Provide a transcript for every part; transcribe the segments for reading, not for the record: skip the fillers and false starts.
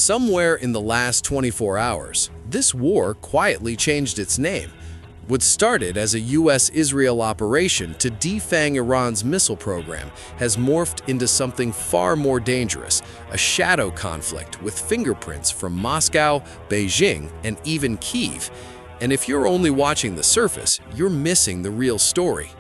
Somewhere in the last 24 hours, this war quietly changed its name. What started as a US-Israel operation to defang Iran's missile program has morphed into something far more dangerous, a shadow conflict with fingerprints from Moscow, Beijing, and even Kyiv. And if you're only watching the surface, you're missing the real story.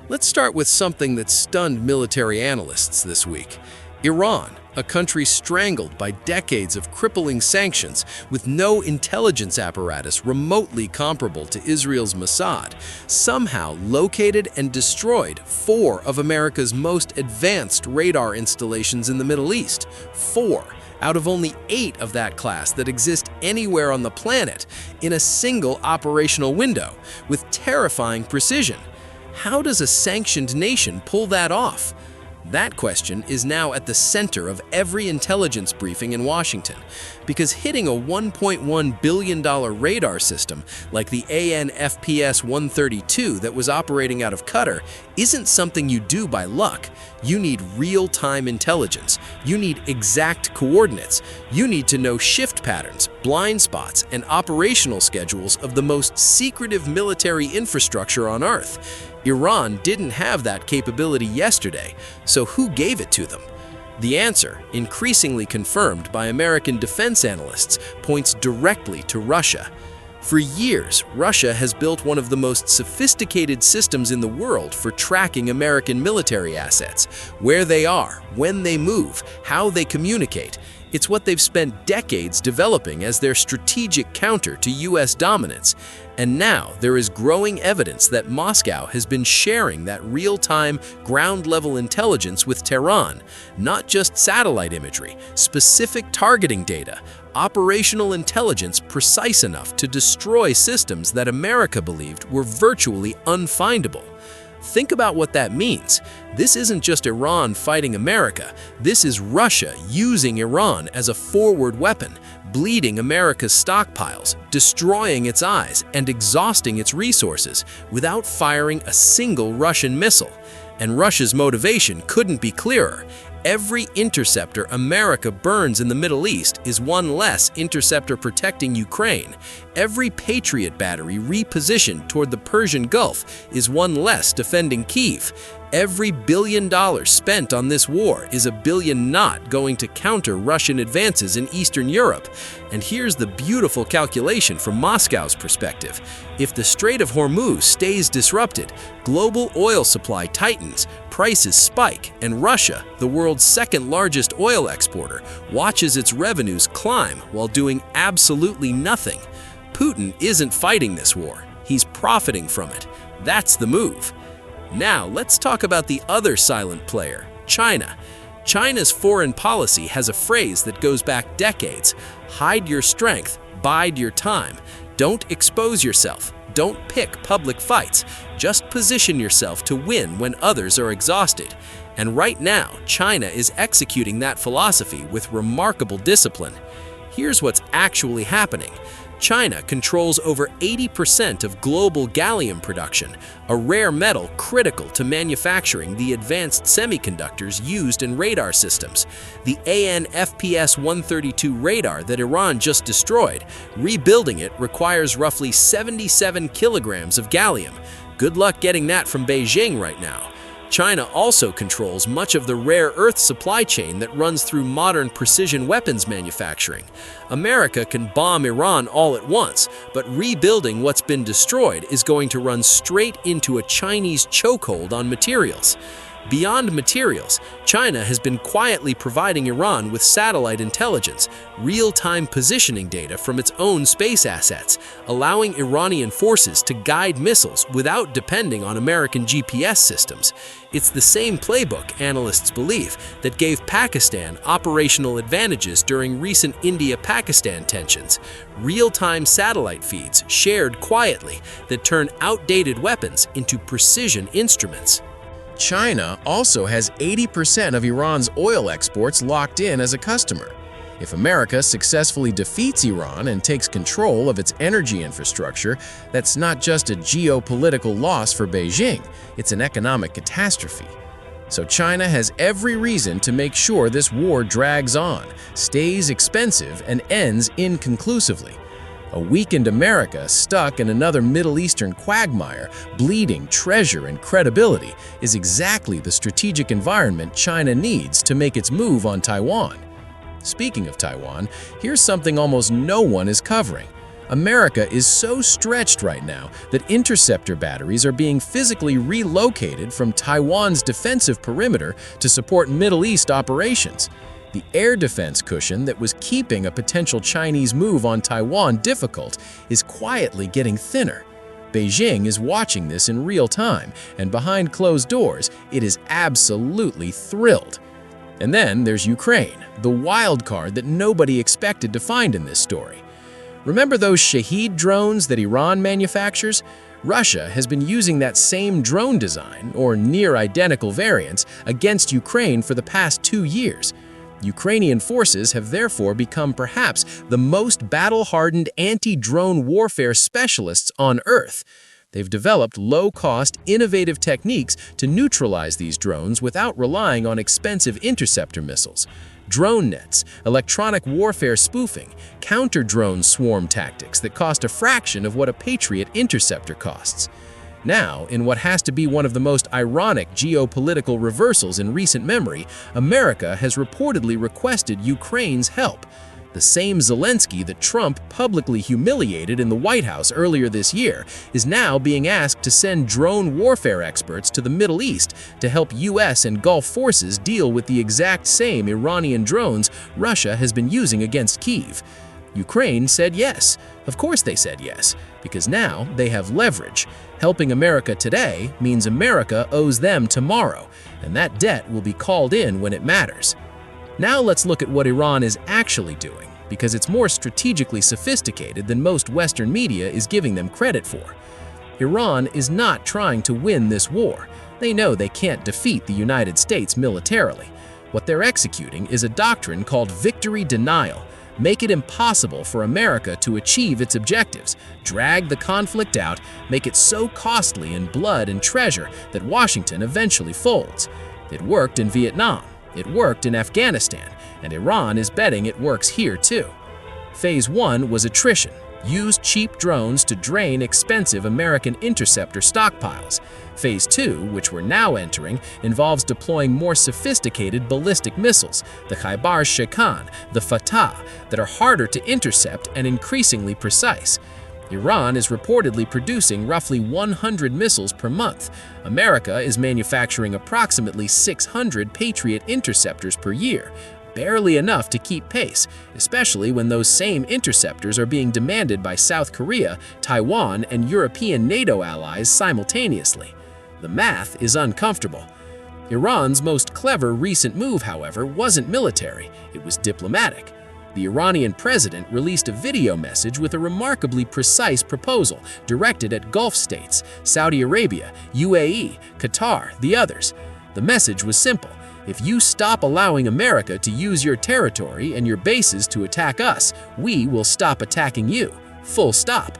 Let's start with something that stunned military analysts this week. Iran, a country strangled by decades of crippling sanctions with no intelligence apparatus remotely comparable to Israel's Mossad, somehow located and destroyed 4 of America's most advanced radar installations in the Middle East. 4 out of only 8 of that class that exist anywhere on the planet in a single operational window, with terrifying precision. How does a sanctioned nation pull that off? That question is now at the center of every intelligence briefing in Washington, because hitting a $1.1 billion radar system like the AN/FPS-132 that was operating out of Qatar isn't something you do by luck. You need real-time intelligence. You need exact coordinates. You need to know shift patterns, blind spots, and operational schedules of the most secretive military infrastructure on Earth. Iran didn't have that capability yesterday, so who gave it to them? The answer, increasingly confirmed by American defense analysts, points directly to Russia. For years, Russia has built one of the most sophisticated systems in the world for tracking American military assets, where they are, when they move, how they communicate. It's what they've spent decades developing as their strategic counter to US dominance. And now there is growing evidence that Moscow has been sharing that real-time, ground-level intelligence with Tehran, not just satellite imagery, specific targeting data, operational intelligence precise enough to destroy systems that America believed were virtually unfindable. Think about what that means. This isn't just Iran fighting America. This is Russia using Iran as a forward weapon, bleeding America's stockpiles, destroying its eyes, and exhausting its resources without firing a single Russian missile. And Russia's motivation couldn't be clearer. Every interceptor America burns in the Middle East is one less interceptor protecting Ukraine. Every Patriot battery repositioned toward the Persian Gulf is one less defending Kyiv. Every $1 billion spent on this war is $1 billion not going to counter Russian advances in Eastern Europe. And here's the beautiful calculation from Moscow's perspective. If the Strait of Hormuz stays disrupted, global oil supply tightens, prices spike, and Russia, the world's second-largest oil exporter, watches its revenues climb while doing absolutely nothing. Putin isn't fighting this war. He's profiting from it. That's the move. Now, let's talk about the other silent player, China. China's foreign policy has a phrase that goes back decades: hide your strength, bide your time. Don't expose yourself. Don't pick public fights. Just position yourself to win when others are exhausted. And right now, China is executing that philosophy with remarkable discipline. Here's what's actually happening. China controls over 80% of global gallium production, a rare metal critical to manufacturing the advanced semiconductors used in radar systems. The AN/FPS-132 radar that Iran just destroyed, rebuilding it requires roughly 77 kilograms of gallium. Good luck getting that from Beijing right now. China also controls much of the rare earth supply chain that runs through modern precision weapons manufacturing. America can bomb Iran all at once, but rebuilding what's been destroyed is going to run straight into a Chinese chokehold on materials. Beyond materials, China has been quietly providing Iran with satellite intelligence, real-time positioning data from its own space assets, allowing Iranian forces to guide missiles without depending on American GPS systems. It's the same playbook, analysts believe, that gave Pakistan operational advantages during recent India-Pakistan tensions. Real-time satellite feeds shared quietly that turn outdated weapons into precision instruments. China also has 80% of Iran's oil exports locked in as a customer. If America successfully defeats Iran and takes control of its energy infrastructure, that's not just a geopolitical loss for Beijing, it's an economic catastrophe. So China has every reason to make sure this war drags on, stays expensive, and ends inconclusively. A weakened America stuck in another Middle Eastern quagmire, bleeding treasure and credibility, is exactly the strategic environment China needs to make its move on Taiwan. Speaking of Taiwan, here's something almost no one is covering. America is so stretched right now that interceptor batteries are being physically relocated from Taiwan's defensive perimeter to support Middle East operations. The air defense cushion that was keeping a potential Chinese move on Taiwan difficult is quietly getting thinner. Beijing is watching this in real time, and behind closed doors, it is absolutely thrilled. And then there's Ukraine, the wild card that nobody expected to find in this story. Remember those Shahed drones that Iran manufactures? Russia has been using that same drone design, or near-identical variants, against Ukraine for the past 2 years. Ukrainian forces have therefore become perhaps the most battle-hardened anti-drone warfare specialists on Earth. They've developed low-cost, innovative techniques to neutralize these drones without relying on expensive interceptor missiles. Drone nets, electronic warfare spoofing, counter-drone swarm tactics that cost a fraction of what a Patriot interceptor costs. Now, in what has to be one of the most ironic geopolitical reversals in recent memory, America has reportedly requested Ukraine's help. The same Zelensky that Trump publicly humiliated in the White House earlier this year is now being asked to send drone warfare experts to the Middle East to help U.S. and Gulf forces deal with the exact same Iranian drones Russia has been using against Kyiv. Ukraine said yes. Of course they said yes, because now they have leverage. Helping America today means America owes them tomorrow, and that debt will be called in when it matters. Now let's look at what Iran is actually doing, because it's more strategically sophisticated than most Western media is giving them credit for. Iran is not trying to win this war. They know they can't defeat the United States militarily. What they're executing is a doctrine called victory denial. Make it impossible for America to achieve its objectives, drag the conflict out, make it so costly in blood and treasure that Washington eventually folds. It worked in Vietnam. It worked in Afghanistan, and Iran is betting it works here too. Phase 1 was attrition. Use cheap drones to drain expensive American interceptor stockpiles. Phase 2, which we're now entering, involves deploying more sophisticated ballistic missiles, the Khaibar-Sheikhan, the Fatah, that are harder to intercept and increasingly precise. Iran is reportedly producing roughly 100 missiles per month. America is manufacturing approximately 600 Patriot interceptors per year, barely enough to keep pace, especially when those same interceptors are being demanded by South Korea, Taiwan, and European NATO allies simultaneously. The math is uncomfortable. Iran's most clever recent move, however, wasn't military, it was diplomatic. The Iranian president released a video message with a remarkably precise proposal directed at Gulf states, Saudi Arabia, UAE, Qatar, the others. The message was simple. If you stop allowing America to use your territory and your bases to attack us, we will stop attacking you. Full stop.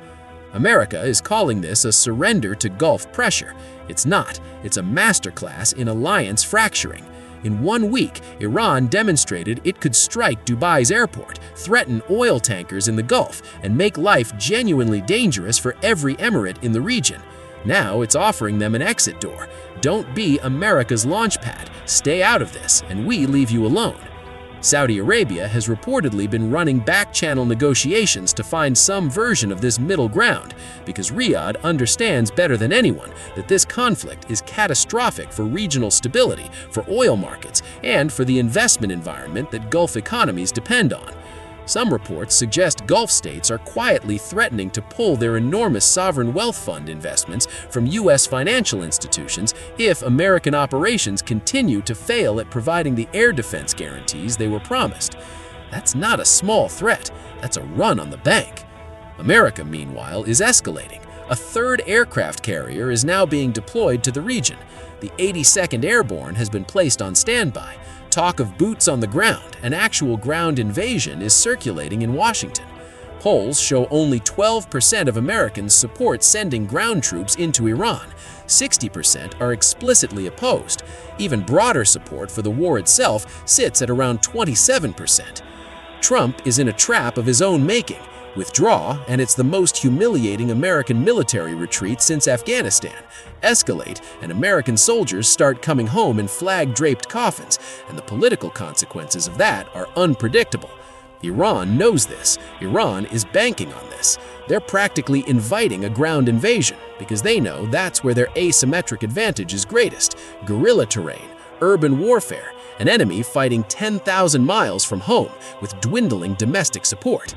America is calling this a surrender to Gulf pressure. It's not. It's a masterclass in alliance fracturing. In 1 week, Iran demonstrated it could strike Dubai's airport, threaten oil tankers in the Gulf, and make life genuinely dangerous for every emirate in the region. Now it's offering them an exit door. Don't be America's launchpad. Stay out of this, and we leave you alone. Saudi Arabia has reportedly been running back-channel negotiations to find some version of this middle ground, because Riyadh understands better than anyone that this conflict is catastrophic for regional stability, for oil markets, and for the investment environment that Gulf economies depend on. Some reports suggest Gulf states are quietly threatening to pull their enormous sovereign wealth fund investments from U.S. financial institutions if American operations continue to fail at providing the air defense guarantees they were promised. That's not a small threat, that's a run on the bank. America, meanwhile, is escalating. A third aircraft carrier is now being deployed to the region. The 82nd Airborne has been placed on standby. Talk of boots on the ground, an actual ground invasion, is circulating in Washington. Polls show only 12% of Americans support sending ground troops into Iran. 60% are explicitly opposed. Even broader support for the war itself sits at around 27%. Trump is in a trap of his own making. Withdraw, and it's the most humiliating American military retreat since Afghanistan. Escalate, and American soldiers start coming home in flag-draped coffins, and the political consequences of that are unpredictable. Iran knows this. Iran is banking on this. They're practically inviting a ground invasion because they know that's where their asymmetric advantage is greatest: guerrilla terrain, urban warfare, an enemy fighting 10,000 miles from home with dwindling domestic support.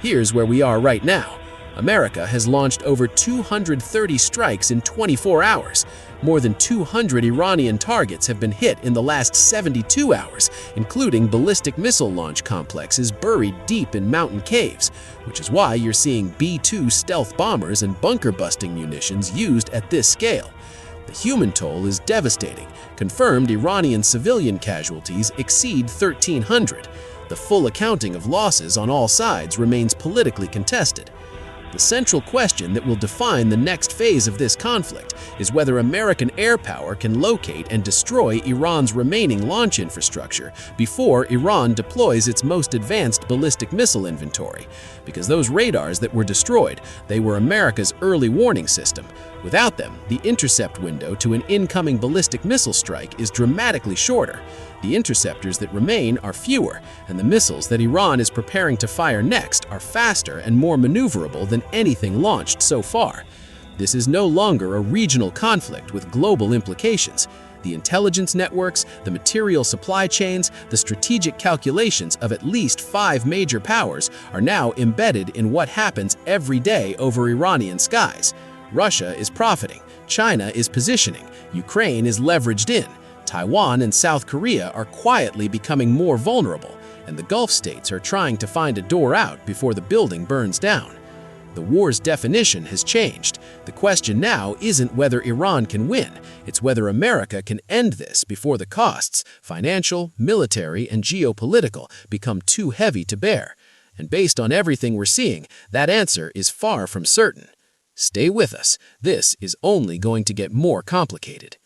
Here's where we are right now. America has launched over 230 strikes in 24 hours. More than 200 Iranian targets have been hit in the last 72 hours, including ballistic missile launch complexes buried deep in mountain caves, which is why you're seeing B-2 stealth bombers and bunker-busting munitions used at this scale. The human toll is devastating. Confirmed Iranian civilian casualties exceed 1,300. The full accounting of losses on all sides remains politically contested. The central question that will define the next phase of this conflict is whether American air power can locate and destroy Iran's remaining launch infrastructure before Iran deploys its most advanced ballistic missile inventory. Because those radars that were destroyed, they were America's early warning system. Without them, the intercept window to an incoming ballistic missile strike is dramatically shorter. The interceptors that remain are fewer, and the missiles that Iran is preparing to fire next are faster and more maneuverable than anything launched so far. This is no longer a regional conflict with global implications. The intelligence networks, the material supply chains, the strategic calculations of at least 5 major powers are now embedded in what happens every day over Iranian skies. Russia is profiting, China is positioning, Ukraine is leveraged in, Taiwan and South Korea are quietly becoming more vulnerable, and the Gulf states are trying to find a door out before the building burns down. The war's definition has changed. The question now isn't whether Iran can win, it's whether America can end this before the costs, financial, military, and geopolitical, become too heavy to bear. And based on everything we're seeing, that answer is far from certain. Stay with us. This is only going to get more complicated.